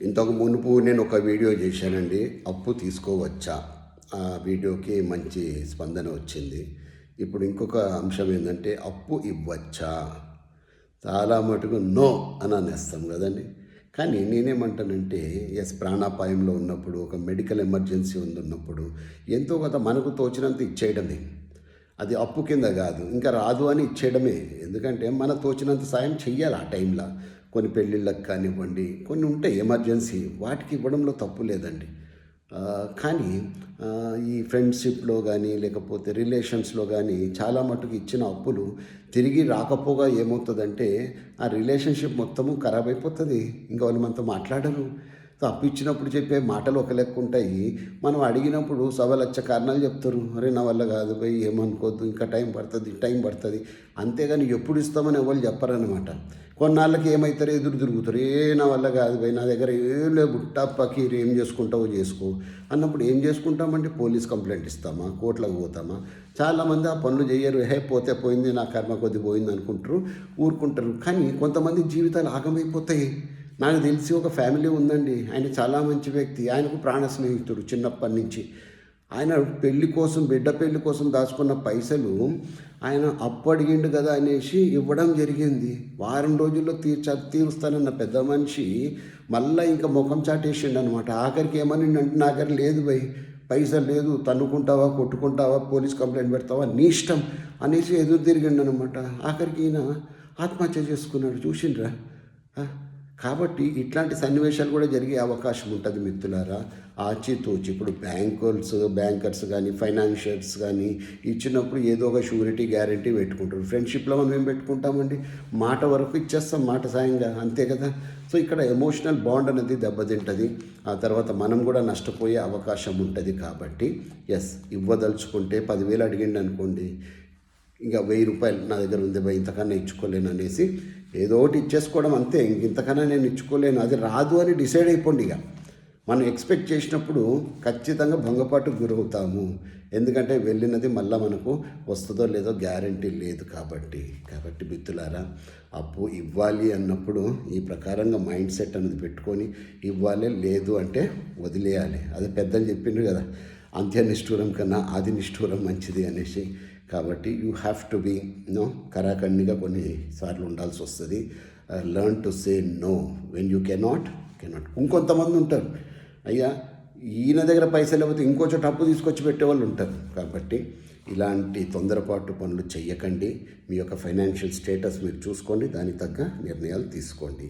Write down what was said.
ఇంతకు మునుపు నేను ఒక వీడియో చేశానండి, అప్పు తీసుకోవచ్చా. ఆ వీడియోకి మంచి స్పందన వచ్చింది. ఇప్పుడు ఇంకొక అంశం ఏంటంటే అప్పు ఇవ్వచ్చా. చాలా మటుకు నో అని అనేస్తాం కదండి. కానీ నేనేమంటానంటే ప్రాణాపాయంలో ఉన్నప్పుడు, ఒక మెడికల్ ఎమర్జెన్సీ ఉన్నప్పుడు ఎంతో కొంత మనకు తోచినంత ఇచ్చేయడమే. అది అప్పు కింద కాదు, ఇంకా రాదు అని ఇచ్చేయడమే. ఎందుకంటే మన తోచినంత సాయం చెయ్యాలి ఆ టైంలో. కొన్ని పెళ్ళిళ్ళకి కానివ్వండి, కొన్ని ఉంటాయి ఎమర్జెన్సీ, వాటికి ఇవ్వడంలో తప్పు లేదండి. కానీ ఈ ఫ్రెండ్షిప్లో కానీ లేకపోతే రిలేషన్స్లో కానీ చాలా మటుకు ఇచ్చిన అప్పులు తిరిగి రాకపోగా ఏమవుతుందంటే ఆ రిలేషన్షిప్ మొత్తము ఖరాబ్ అయిపోతుంది. ఇంకా వాళ్ళు మనతో మాట్లాడరు. సో అప్పు ఇచ్చినప్పుడు చెప్పే మాటలు ఒక లెక్క ఉంటాయి, మనం అడిగినప్పుడు సవలచ్చ కారణాలు చెప్తారు. అరే నా వల్ల కాదు పోయి, ఏమనుకోవద్దు, ఇంకా టైం పడుతుంది అంతేగాని ఎప్పుడు ఇస్తామని ఎవరు చెప్పరనమాట. కొన్నాళ్ళకి ఏమవుతారో ఎదురు తిరుగుతారు. నా వల్ల కాదు పోయి, నా దగ్గర ఏం లేవు, బుట్టా పకీరు, ఏం చేసుకుంటావో చేసుకో అన్నప్పుడు ఏం చేసుకుంటామంటే పోలీస్ కంప్లైంట్ ఇస్తామా, కోర్టులకు పోతామా. చాలామంది ఆ పనులు చేయరు. పోతే పోయింది, నా కర్మ కొద్ది పోయింది అనుకుంటారు, ఊరుకుంటారు. కానీ కొంతమంది జీవితాలు ఆగమైపోతాయి. నాకు తెలిసి ఒక ఫ్యామిలీ ఉందండి, ఆయన చాలా మంచి వ్యక్తి, ఆయనకు ప్రాణ స్నేహితుడు చిన్నప్పటి నుంచి. ఆయన బిడ్డ పెళ్లి కోసం దాచుకున్న పైసలు ఆయన అప్పు అడిగిండు కదా అనేసి ఇవ్వడం జరిగింది. వారం రోజుల్లో తీరుస్తానన్న పెద్ద మనిషి మళ్ళీ ఇంకా ముఖం చాటేసిండు అనమాట. ఆఖరికి ఏమని అంటే నా దగ్గర లేదు భయ్, పైసలు లేదు, తన్నుకుంటావా, కొట్టుకుంటావా, పోలీస్ కంప్లైంట్ పెడతావా, నీ ఇష్టం అనేసి ఎదురు తిరిగిండు అనమాట. ఆఖరికి ఈయన ఆత్మహత్య చేసుకున్నాడు. చూసిండ్రా. కాబట్టి ఇట్లాంటి సన్నివేశాలు కూడా జరిగే అవకాశం ఉంటుంది మిత్రులారా. ఆచితూచి ఇప్పుడు బ్యాంకర్స్ కానీ ఫైనాన్షియర్స్ కానీ ఇచ్చినప్పుడు ఏదో ఒక షూరిటీ గ్యారంటీ పెట్టుకుంటారు. ఫ్రెండ్షిప్లో మనం ఏం పెట్టుకుంటామండి, మాట వరకు ఇచ్చేస్తాం, మాట సాయంగా, అంతే కదా. సో ఇక్కడ ఎమోషనల్ బాండ్ అనేది దెబ్బతింటుంది. ఆ తర్వాత మనం కూడా నష్టపోయే అవకాశం ఉంటుంది. కాబట్టి ఇవ్వదలుచుకుంటే 10,000 అడిగిండి అనుకోండి, ఇంకా 1,000 రూపాయలు నా దగ్గర ఉంది భయ్, ఇంతకన్నా ఇచ్చుకోలేను అనేసి ఏదో ఒకటి ఇచ్చేసుకోవడం, అంతే. ఇంతకన్నా నేను ఇచ్చుకోలేను, అది రాదు అని డిసైడ్ అయిపోండి. ఇక మనం ఎక్స్పెక్ట్ చేసినప్పుడు ఖచ్చితంగా భంగపాటుకు గురవుతాము. ఎందుకంటే వెళ్ళినది మళ్ళీ మనకు వస్తుందో లేదో గ్యారంటీ లేదు. కాబట్టి మిత్రులారా, అప్పు ఇవ్వాలి అన్నప్పుడు ఈ ప్రకారంగా మైండ్ సెట్ అనేది పెట్టుకొని ఇవ్వాలి, లేదు అంటే వదిలేయాలి. అది పెద్దలు చెప్పిండ్రు కదా, అంత్య నిష్ఠూరం కన్నా ఆది నిష్ఠూరం మంచిది అనేసి. కాబట్టి యూ హ్యావ్ టు బీ కరాఖండిగా కొన్నిసార్లు ఉండాల్సి వస్తుంది. Learn to say no when you cannot. ఇంకొంతమంది ఉంటారు, అయ్యా ఈయన దగ్గర పైసలు లేకపోతే ఇంకో చోట అప్పు తీసుకొచ్చి పెట్టేవాళ్ళు ఉంటారు. కాబట్టి ఇలాంటి తొందరపాటు పనులు చెయ్యకండి. మీ యొక్క ఫైనాన్షియల్ స్టేటస్ మీరు చూసుకోండి, దానికి తగ్గ నిర్ణయాలు తీసుకోండి.